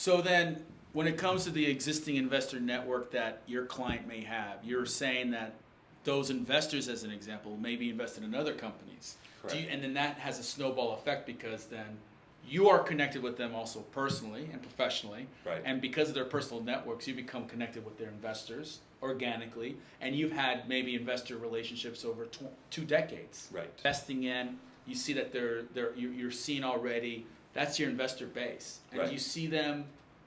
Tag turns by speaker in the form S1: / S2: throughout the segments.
S1: So then, when it comes to the existing investor network that your client may have, you're saying that those investors, as an example, may be invested in other companies.
S2: Correct.
S1: And then that has a snowball effect because then you are connected with them also personally and professionally.
S2: Right.
S1: And because of their personal networks, you become connected with their investors organically. And you've had maybe investor relationships over 2 decades.
S2: Right.
S1: Investing in, you see that you're seeing already, that's your investor base. And
S2: Right.
S1: you see them,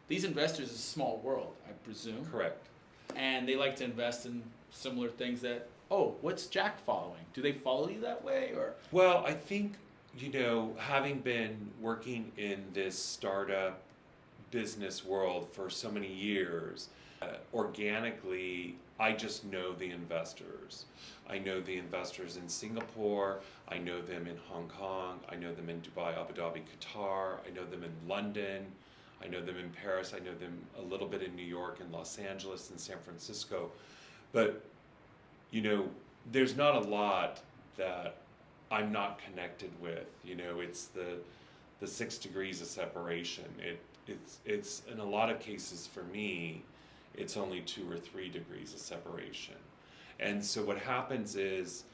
S1: these investors is a small world, I presume.
S2: Correct.
S1: And they like to invest in similar things that, what's Jack following? Do they follow you that way? Or
S2: Well, I think, having been working in this startup business world for so many years, organically, I just know the investors. I know the investors in Singapore, I know them in Hong Kong, I know them in Dubai, Abu Dhabi, Qatar, I know them in London, I know them in Paris, I know them a little bit in New York and Los Angeles and San Francisco. But, there's not a lot that I'm not connected with. It's the 6 degrees of separation. It's in a lot of cases for me, it's only 2 or 3 degrees of separation. And so what happens is,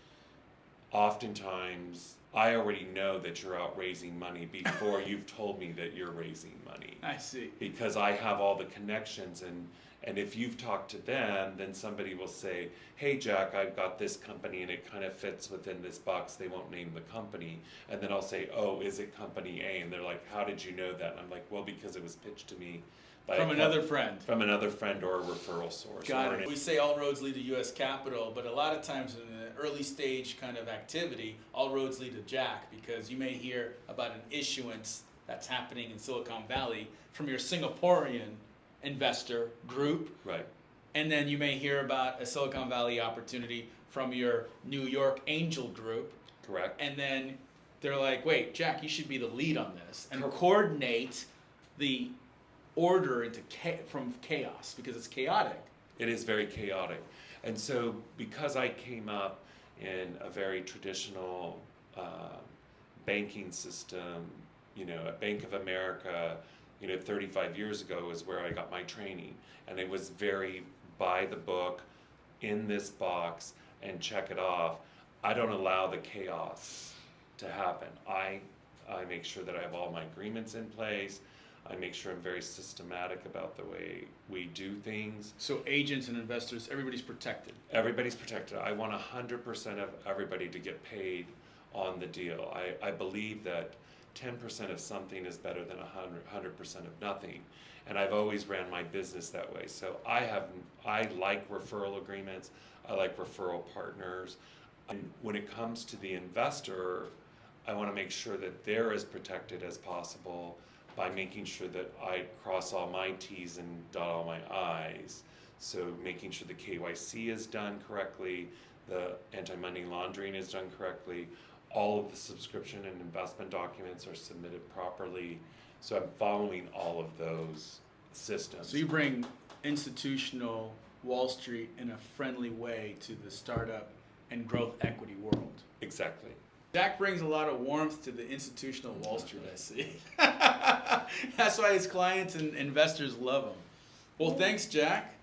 S2: oftentimes I already know that you're out raising money before you've told me that you're raising money.
S1: I see.
S2: Because I have all the connections, and if you've talked to them, then somebody will say, hey Jack, I've got this company and it kind of fits within this box. They won't name the company. And then I'll say, oh, is it company A? And they're like, how did you know that? And I'm like, well, because it was pitched to me by
S1: From another friend.
S2: From another friend or a referral source.
S1: Got it. We say all roads lead to U.S. Capital, but a lot of times in the early stage kind of activity, all roads lead to Jack, because you may hear about an issuance that's happening in Silicon Valley from your Singaporean investor group.
S2: Right.
S1: And then you may hear about a Silicon Valley opportunity from your New York angel group.
S2: Correct.
S1: And then they're like, wait, Jack, you should be the lead on this. And
S2: Correct.
S1: coordinate the order into from chaos, because it's chaotic.
S2: It is very chaotic. And so because I came up in a very traditional banking system, at Bank of America, 35 years ago is where I got my training. And it was very by the book, in this box, and check it off. I don't allow the chaos to happen. I make sure that I have all my agreements in place. I make sure I'm very systematic about the way we do things.
S1: So agents and investors, everybody's protected.
S2: Everybody's protected. I want 100% of everybody to get paid on the deal. I believe that 10% of something is better than 100% of nothing. And I've always ran my business that way. So I like referral agreements. I like referral partners. And when it comes to the investor, I want to make sure that they're as protected as possible by making sure that I cross all my T's and dot all my I's. So making sure the KYC is done correctly, the anti-money laundering is done correctly, all of the subscription and investment documents are submitted properly. So I'm following all of those systems.
S1: So you bring institutional Wall Street in a friendly way to the startup and growth equity world.
S2: Exactly.
S1: Jack brings a lot of warmth to the institutional Wall Street, I see. That's why his clients and investors love him. Well, thanks, Jack.